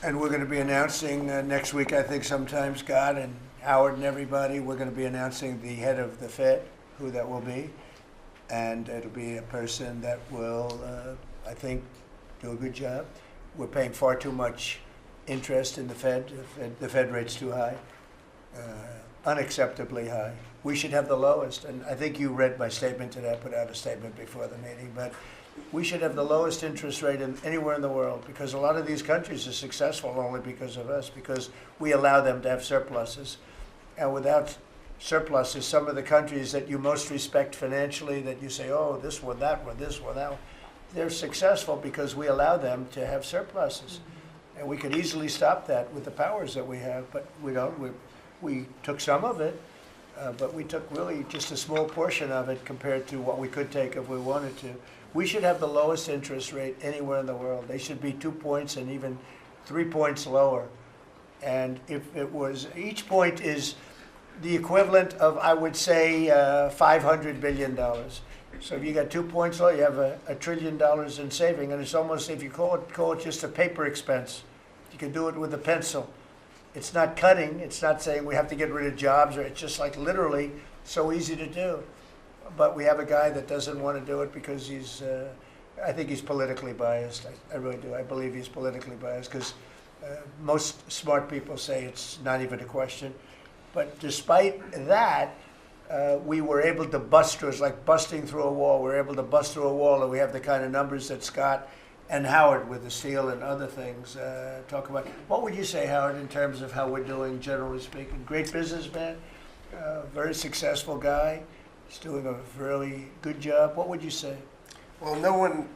And we're going to be announcing next week, I think sometime, Scott and Howard and everybody, we're going to be announcing the head of the Fed, who that will be. And it'll be a person that will, I think, do a good job. We're paying far too much interest in the Fed. The Fed rate's too high, unacceptably high. We should have the lowest. And I think you read my statement today. I put out a statement before the meeting. But we should have the lowest interest rate anywhere in the world, because a lot of these countries are successful only because of us, because we allow them to have surpluses. And without surpluses, some of the countries that you most respect financially, that you say, oh, this one, that one, this one, that one, they're successful because we allow them to have surpluses. And we could easily stop that with the powers that we have, but we don't. We took some of it, but we took really just a small portion of it compared to what we could take if we wanted to. We should have the lowest interest rate anywhere in the world. They should be 2 points and even 3 points lower. And if it was, each point is the equivalent of, I would say, $500 billion. So if you got 2 points low, you have $1 trillion in saving, and it's almost, if you call it just a paper expense. You can do it with a pencil. It's not cutting. It's not saying we have to get rid of jobs, or it's just like literally so easy to do. But we have a guy that doesn't want to do it because he's, I think he's politically biased. I really do. I believe he's politically biased because most smart people say it's not even a question. But despite that, we were able to bust through. It's like busting through a wall. We're able to bust through a wall, and we have the kind of numbers that Scott and Howard with the steel and other things talk about. What would you say, Howard, in terms of how we're doing, generally speaking? Great businessman, very successful guy. He's doing a really good job. What would you say? Well, no one,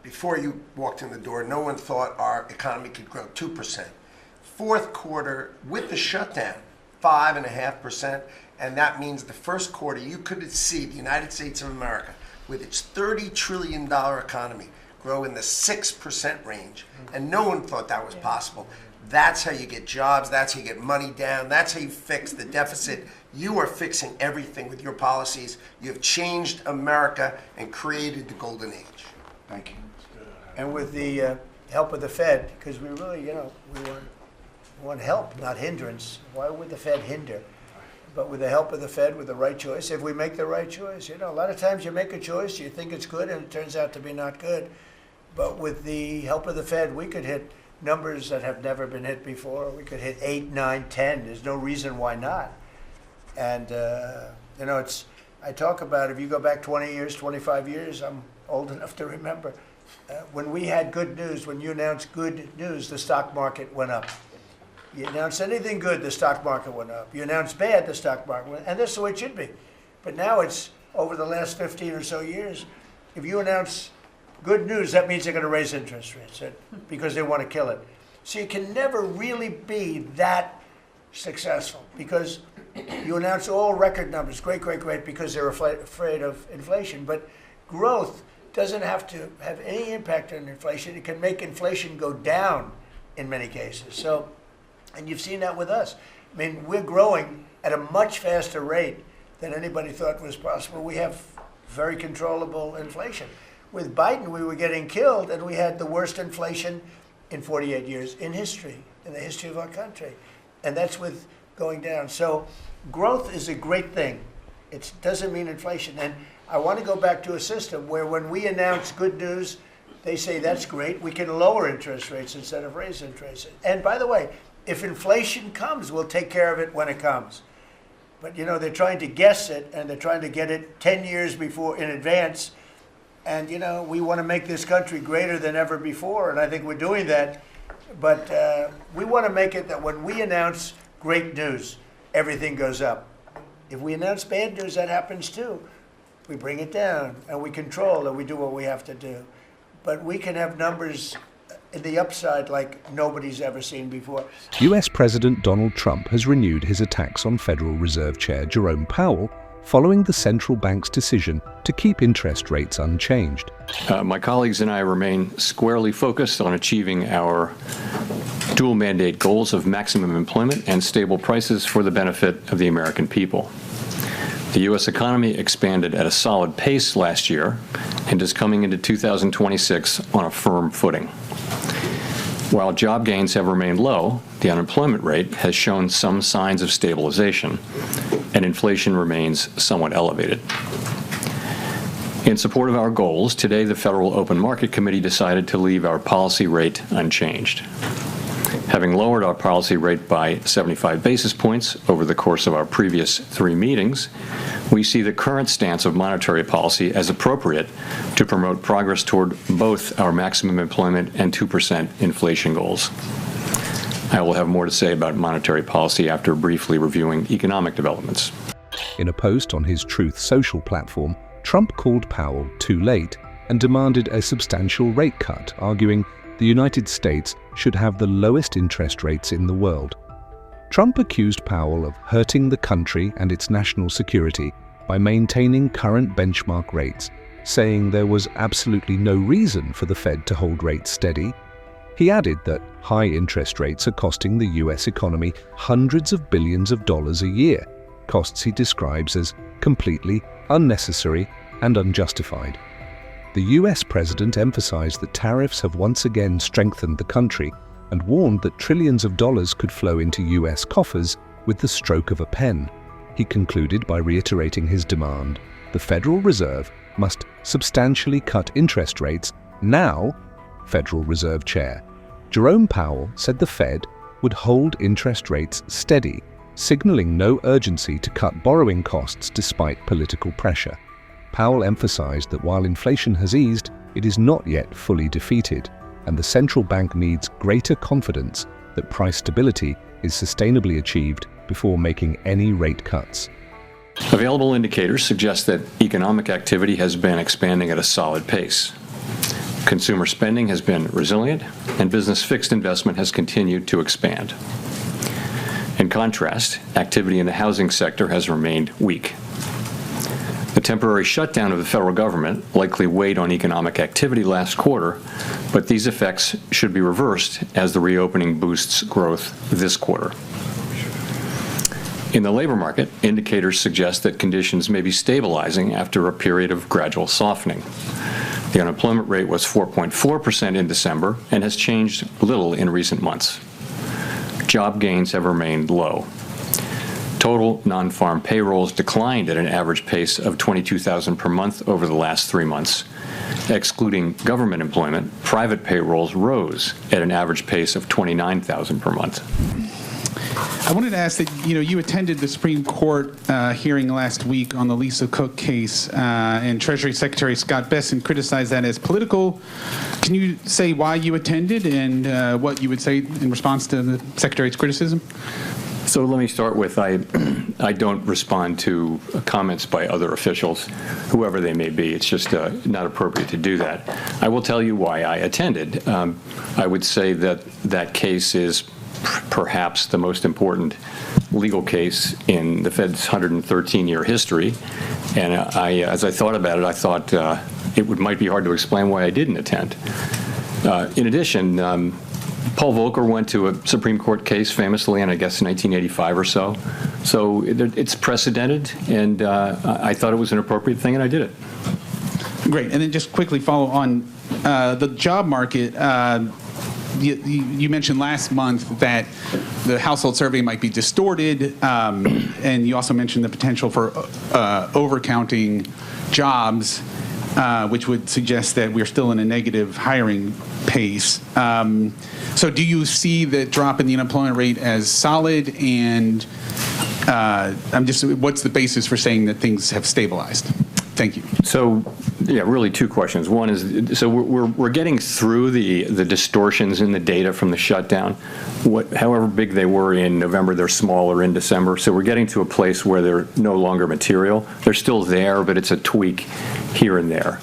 before you walked in the door, no one thought our economy could grow 2%. Fourth quarter, with the shutdown, 5.5%, and that means the first quarter you could see the United States of America with its $30 trillion economy grow in the 6% range, and no one thought that was possible. That's how you get jobs, that's how you get money down, that's how you fix the deficit. You are fixing everything with your policies. You have changed America and created the golden age. Thank you. And with the help of the Fed, because we really, we want help, not hindrance. Why would the Fed hinder? But with the help of the Fed, with the right choice, if we make the right choice, a lot of times you make a choice, you think it's good, and it turns out to be not good. But with the help of the Fed, we could hit numbers that have never been hit before. We could hit 8, 9, 10. There's no reason why not. And, I talk about, if you go back 20 years, 25 years, I'm old enough to remember, when we had good news, when you announced good news, the stock market went up. You announce anything good, the stock market went up. You announce bad, the stock market went up. And that's the way it should be. But now it's, over the last 15 or so years, if you announce good news, that means they're going to raise interest rates because they want to kill it. So you can never really be that successful because you announce all record numbers, great, because they're afraid of inflation. But growth doesn't have to have any impact on inflation. It can make inflation go down in many cases. So, and you've seen that with us. I mean, we're growing at a much faster rate than anybody thought was possible. We have very controllable inflation. With Biden, we were getting killed, and we had the worst inflation in 48 years in history, in the history of our country. And that's with going down. So growth is a great thing. It doesn't mean inflation. And I want to go back to a system where when we announce good news, they say, that's great. We can lower interest rates instead of raise interest rates. And by the way, if inflation comes, we'll take care of it when it comes. But, they're trying to guess it, and they're trying to get it 10 years before in advance. And, we want to make this country greater than ever before, and I think we're doing that. But we want to make it that when we announce great news, everything goes up. If we announce bad news, that happens too. We bring it down, and we control, and we do what we have to do. But we can have numbers in the upside like nobody's ever seen before. US President Donald Trump has renewed his attacks on Federal Reserve Chair Jerome Powell following the central bank's decision to keep interest rates unchanged. My colleagues and I remain squarely focused on achieving our dual mandate goals of maximum employment and stable prices for the benefit of the American people. The U.S. economy expanded at a solid pace last year and is coming into 2026 on a firm footing. While job gains have remained low, the unemployment rate has shown some signs of stabilization, and inflation remains somewhat elevated. In support of our goals, today the Federal Open Market Committee decided to leave our policy rate unchanged. Having lowered our policy rate by 75 basis points over the course of our previous 3 meetings, we see the current stance of monetary policy as appropriate to promote progress toward both our maximum employment and 2% inflation goals. I will have more to say about monetary policy after briefly reviewing economic developments. In a post on his Truth Social platform, Trump called Powell too late and demanded a substantial rate cut, arguing the United States should have the lowest interest rates in the world. Trump accused Powell of hurting the country and its national security by maintaining current benchmark rates, saying there was absolutely no reason for the Fed to hold rates steady. He added that high interest rates are costing the US economy hundreds of billions of dollars a year, costs he describes as completely unnecessary and unjustified. The US president emphasized that tariffs have once again strengthened the country and warned that trillions of dollars could flow into US coffers with the stroke of a pen. He concluded by reiterating his demand: the Federal Reserve must substantially cut interest rates now. Federal Reserve Chair Jerome Powell said the Fed would hold interest rates steady, signaling no urgency to cut borrowing costs despite political pressure. Powell emphasized that while inflation has eased, it is not yet fully defeated, and the central bank needs greater confidence that price stability is sustainably achieved before making any rate cuts. Available indicators suggest that economic activity has been expanding at a solid pace. Consumer spending has been resilient, and business fixed investment has continued to expand. In contrast, activity in the housing sector has remained weak. The temporary shutdown of the federal government likely weighed on economic activity last quarter, but these effects should be reversed as the reopening boosts growth this quarter. In the labor market, indicators suggest that conditions may be stabilizing after a period of gradual softening. The unemployment rate was 4.4% in December and has changed little in recent months. Job gains have remained low. Total non-farm payrolls declined at an average pace of 22,000 per month over the last 3 months. Excluding government employment, private payrolls rose at an average pace of 29,000 per month. I wanted to ask that, you attended the Supreme Court hearing last week on the Lisa Cook case, and Treasury Secretary Scott Bessent criticized that as political. Can you say why you attended and what you would say in response to the Secretary's criticism? So let me start with, I don't respond to comments by other officials, whoever they may be. It's just not appropriate to do that. I will tell you why I attended. I would say that that case is perhaps the most important legal case in the Fed's 113-year history. And as I thought about it, I thought it might be hard to explain why I didn't attend. In addition, Paul Volcker went to a Supreme Court case famously in, I guess, 1985 or so. So it's precedented, and I thought it was an appropriate thing, and I did it. Great. And then just quickly follow on the job market. You mentioned last month that the household survey might be distorted, and you also mentioned the potential for overcounting jobs, which would suggest that we're still in a negative hiring pace. So do you see the drop in the unemployment rate as solid? And what's the basis for saying that things have stabilized? Thank you. So, yeah, really two questions. One is, so we're getting through the distortions in the data from the shutdown. However big they were in November, they're smaller in December. So we're getting to a place where they're no longer material. They're still there, but it's a tweak here and there.